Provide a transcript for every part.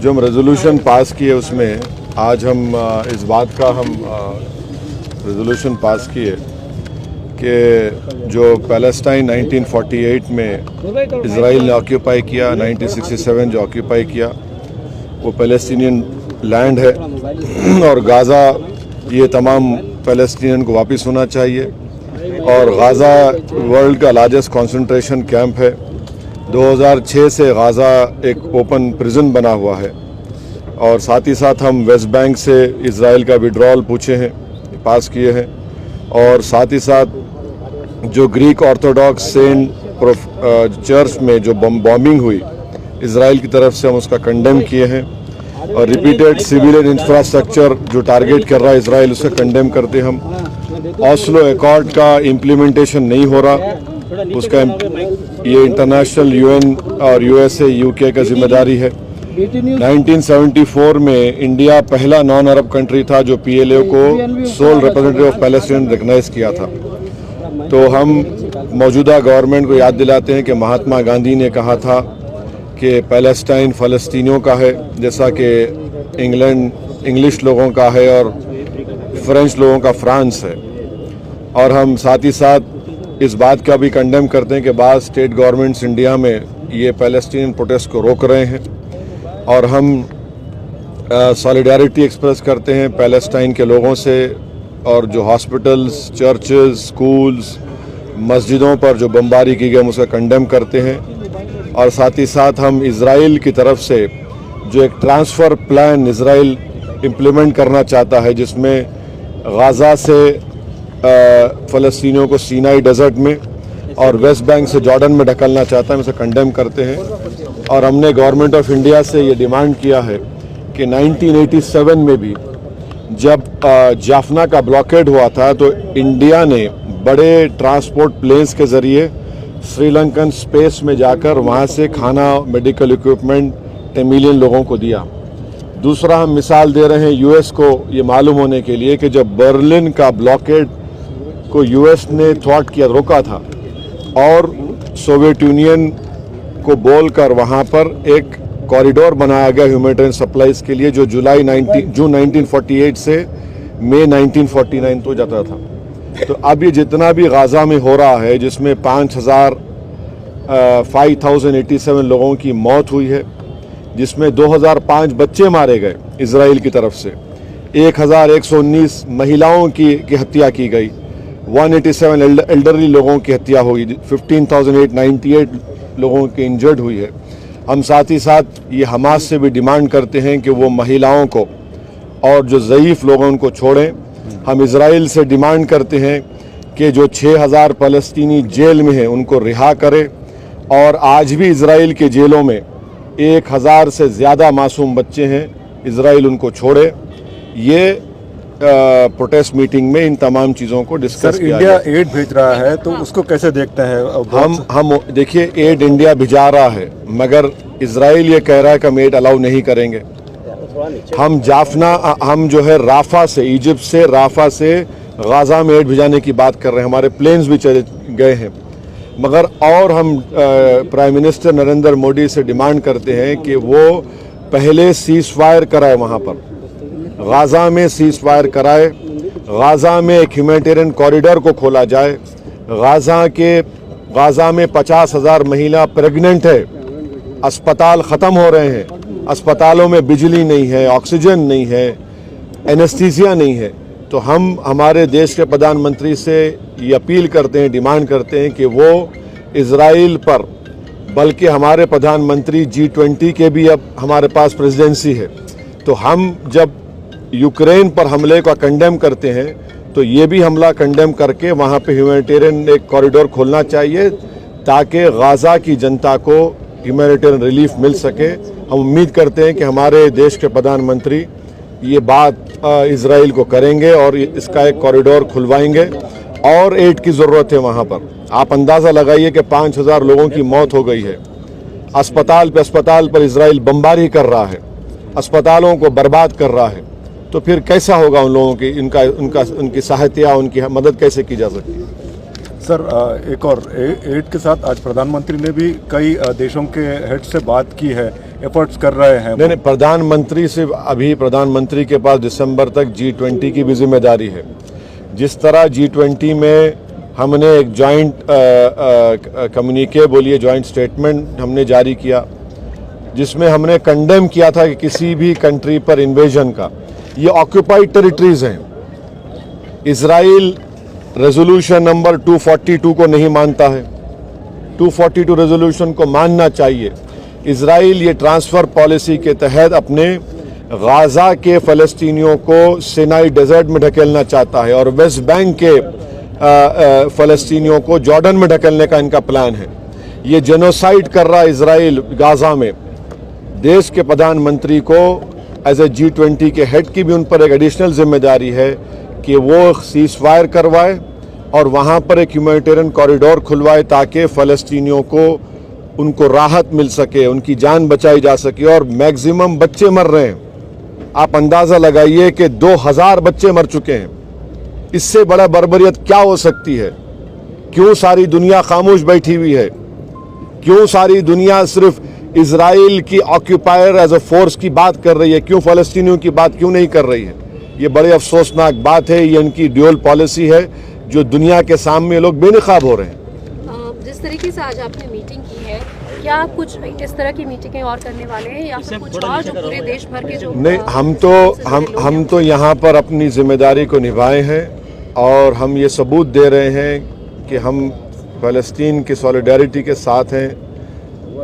जो हम resolution pass किए उसमें आज हम इस बात का हम रेजोल्यूशन पास किए कि जो पैलेस्टाइन 1948 में इजराइल ने ऑक्यूपाई किया, 1967 जो ऑक्यूपाई किया वो पैलेस्टीनियन लैंड है और गाज़ा ये तमाम पैलेस्टीनियन को वापस होना चाहिए। और गाज़ा वर्ल्ड का लार्जेस्ट कंसंट्रेशन कैंप है। 2006 से गाज़ा एक ओपन प्रिजन बना हुआ है। और साथ ही साथ हम वेस्ट बैंक से इजराइल का विड्रॉल पूछे हैं, पास किए हैं। और साथ ही साथ जो ग्रीक ऑर्थोडॉक्स सेंट चर्च में जो बॉम्बिंग हुई इजराइल की तरफ से, हम उसका कंडेम किए हैं। और रिपीटेड सिविलियन इंफ्रास्ट्रक्चर जो टारगेट कर रहा है इजराइल, उसे कंडेम करते हम। ऑस्लो एकॉर्ड का इम्प्लीमेंटेशन नहीं हो रहा, उसका ये इंटरनेशनल यूएन और यूएसए यूके का जिम्मेदारी है। 1974 में इंडिया पहला नॉन अरब कंट्री था जो पीएलओ को sole representative of Palestine recognize किया था। तो हम मौजूदा गवर्नमेंट को याद दिलाते हैं कि महात्मा गांधी ने कहा था कि पैलेस्टाइन फ़लस्तीनियों का है, जैसा कि इंग्लिश लोगों का है और फ्रेंच लोगों का फ्रांस है। और हम साथ ही साथ इस बात का भी कंडेम करते हैं कि बाज़ स्टेट गवर्नमेंट्स इंडिया में ये पैलेस्टीनियन प्रोटेस्ट को रोक रहे हैं। और हम सॉलिडारिटी एक्सप्रेस करते हैं पैलेस्टाइन के लोगों से। और जो हॉस्पिटल्स, चर्चेस, स्कूल्स, मस्जिदों पर जो बमबारी की गई हम उसका कंडेम करते हैं। और साथ ही साथ हम इजराइल की तरफ से जो एक ट्रांसफ़र प्लान इजराइल इम्प्लीमेंट करना चाहता है, जिसमें गाज़ा से फ़लस्तीनियों को सीनाई डेजर्ट में और वेस्ट बैंक से जॉर्डन में ढकलना चाहता है, हम उसे कंडेम करते हैं। और हमने गवर्नमेंट ऑफ इंडिया से ये डिमांड किया है कि 1987 में भी जब जाफना का ब्लॉकेड हुआ था तो इंडिया ने बड़े ट्रांसपोर्ट प्लेन्स के ज़रिए श्रीलंकन स्पेस में जाकर वहाँ से खाना, मेडिकल इक्विपमेंट 10 मिलियन लोगों को दिया। दूसरा हम मिसाल दे रहे हैं यूएस को ये मालूम होने के लिए कि जब बर्लिन का ब्लॉकेड को यूएस ने थ्वाट किया, रोका था और सोवियत यूनियन को बोलकर वहाँ पर एक कॉरिडोर बनाया गया ह्यूमैनिटेरियन सप्लाईज के लिए, जो जून 1948 से मई 1949 तो जाता था। तो अब ये जितना भी गाज़ा में हो रहा है, जिसमें 5,087 लोगों की मौत हुई है, जिसमें 2005 बच्चे मारे गए इजराइल की तरफ से, 1,119 महिलाओं की हत्या की गई, 187 एल्डरली लोगों की हत्या हुई, 15,898 लोगों की इंजर्ड हुई है। हम साथ ही साथ ये हमास से भी डिमांड करते हैं कि वो महिलाओं को और जो ज़ईफ़ लोग हैं उनको छोड़ें। हम इजराइल से डिमांड करते हैं कि जो 6,000 फ़लस्तीनी जेल में हैं उनको रिहा करें। और आज भी इजराइल के जेलों में 1,000 से ज़्यादा मासूम बच्चे हैं, इजराइल उनको छोड़े। ये प्रोटेस्ट मीटिंग में इन तमाम चीज़ों को डिस्कस किया। इंडिया एड भेज रहा है तो उसको कैसे देखते हैं? हम देखिए, एड इंडिया भिजा रहा है, मगर इजराइल ये कह रहा है कि हम एड अलाउ नहीं करेंगे। हम हम जो है राफा से, इजिप्ट से राफा से गाज़ा में एड भिजाने की बात कर रहे हैं। हमारे प्लेन्स भी चले गए हैं, मगर और हम प्राइम मिनिस्टर नरेंद्र मोदी से डिमांड करते हैं कि वो पहले सीज़ फायर कराए, वहाँ पर गाज़ा में सीज़ फायर कराए, गाज़ा में एक ह्यूमैनिटेरियन कॉरिडोर को खोला जाए। गाज़ा में 50,000 महिला प्रेग्नेंट है, अस्पताल ख़त्म हो रहे हैं, अस्पतालों में बिजली नहीं है, ऑक्सीजन नहीं है, एनेस्थीसिया नहीं है। तो हम हमारे देश के प्रधानमंत्री से ये अपील करते हैं, डिमांड करते हैं कि वो इजराइल पर, बल्कि हमारे प्रधानमंत्री G20 के भी अब हमारे पास प्रेसिडेंसी है, तो हम जब यूक्रेन पर हमले का कंडेम करते हैं तो ये भी हमला कंडेम करके वहाँ पे ह्यूमैनिटेरियन एक कॉरिडोर खोलना चाहिए, ताकि गाज़ा की जनता को ह्यूमैनिटेरियन रिलीफ मिल सके। हम उम्मीद करते हैं कि हमारे देश के प्रधानमंत्री ये बात इजराइल को करेंगे और इसका एक कॉरिडोर खुलवाएंगे। और एड की ज़रूरत है वहाँ पर। आप अंदाज़ा लगाइए कि 5,000 लोगों की मौत हो गई है। अस्पताल पर इजराइल बमबारी कर रहा है, अस्पतालों को बर्बाद कर रहा है। तो फिर कैसा होगा उन लोगों की, उनकी सहायता, उनकी मदद कैसे की जा सकती है? सर, एक और एड के साथ आज प्रधानमंत्री ने भी कई देशों के हेड से बात की है एफर्ट्स कर रहे हैं। नहीं, प्रधानमंत्री से अभी प्रधानमंत्री के पास दिसंबर तक G20 की भी जिम्मेदारी है। जिस तरह G20 में हमने एक जॉइंट कम्युनिके बोलिए जॉइंट स्टेटमेंट हमने जारी किया, जिसमें हमने कंडेम किया था कि किसी भी कंट्री पर इन्वेजन का, ये ऑक्यूपाइड टेरिटरीज हैं। इजराइल रेजोल्यूशन नंबर 242 को नहीं मानता है, 242 रेजोल्यूशन को मानना चाहिए। इजराइल ये ट्रांसफ़र पॉलिसी के तहत अपने गाज़ा के फ़लस्तीनियों को सिनाई डेजर्ट में ढकेलना चाहता है और वेस्ट बैंक के फ़लस्तीनियों को जॉर्डन में ढकेलने का इनका प्लान है। ये जेनोसाइड कर रहा है इजराइल गाज़ा में। देश के प्रधानमंत्री को एज ए G20 के हेड की भी उन पर एक एडिशनल जिम्मेदारी है कि वो सीज फायर करवाए और वहाँ पर एक ह्यूमैनिटेरियन कॉरिडोर खुलवाए ताकि फ़लस्तीनियों को उनको राहत मिल सके, उनकी जान बचाई जा सके। और मैक्सिमम बच्चे मर रहे हैं, आप अंदाज़ा लगाइए कि 2000 बच्चे मर चुके हैं। इससे बड़ा बर्बरियत क्या हो सकती है? क्यों सारी दुनिया खामोश बैठी हुई है? क्यों सारी दुनिया सिर्फ इजराइल की ऑक्यूपायर एज अ फोर्स की बात कर रही है? क्यों फ़लस्तीनियों की बात क्यों नहीं कर रही है? ये बड़े अफसोसनाक बात है। ये इनकी ड्यूअल पॉलिसी है जो दुनिया के सामने लोग बेनकाब हो रहे हैं। जिस तरीके से आज आपने मीटिंग की है, क्या आप कुछ इस तरह की मीटिंगें और करने वाले हैं या फिर कुछ और जो पूरे देश भर के जो नहीं, हम तो यहाँ पर अपनी जिम्मेदारी को निभाए हैं और हम ये सबूत दे रहे हैं कि हम फ़लस्तीन की सॉलिडारिटी के साथ हैं।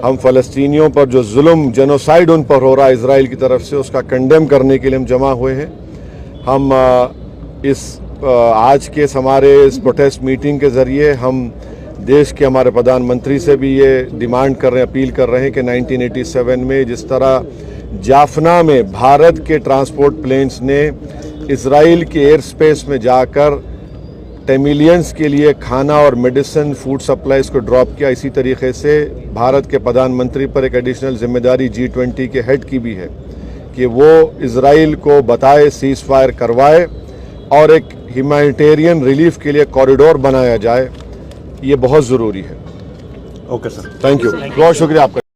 हम फ़लस्तीनियों पर जो जुल्म जेनोसाइड उन पर हो रहा है इजराइल की तरफ से, उसका कंडेम करने के लिए हम जमा हुए हैं। हम आज के हमारे इस प्रोटेस्ट मीटिंग के ज़रिए हम देश के हमारे प्रधानमंत्री से भी ये डिमांड कर रहे हैं, अपील कर रहे हैं कि 1987 में जिस तरह जाफना में भारत के ट्रांसपोर्ट प्लेन्स ने इजराइल के एयर स्पेस में जाकर टेमिलियंस के लिए खाना और मेडिसिन फूड सप्लाईज को ड्रॉप किया, इसी तरीके से भारत के प्रधानमंत्री पर एक एडिशनल जिम्मेदारी G20 के हेड की भी है कि वो इजराइल को बताए, सीज फायर करवाए और एक ह्यूमैनिटेरियन रिलीफ के लिए कॉरिडोर बनाया जाए। ये बहुत ज़रूरी है। ओके सर, थैंक यू, बहुत शुक्रिया आपका।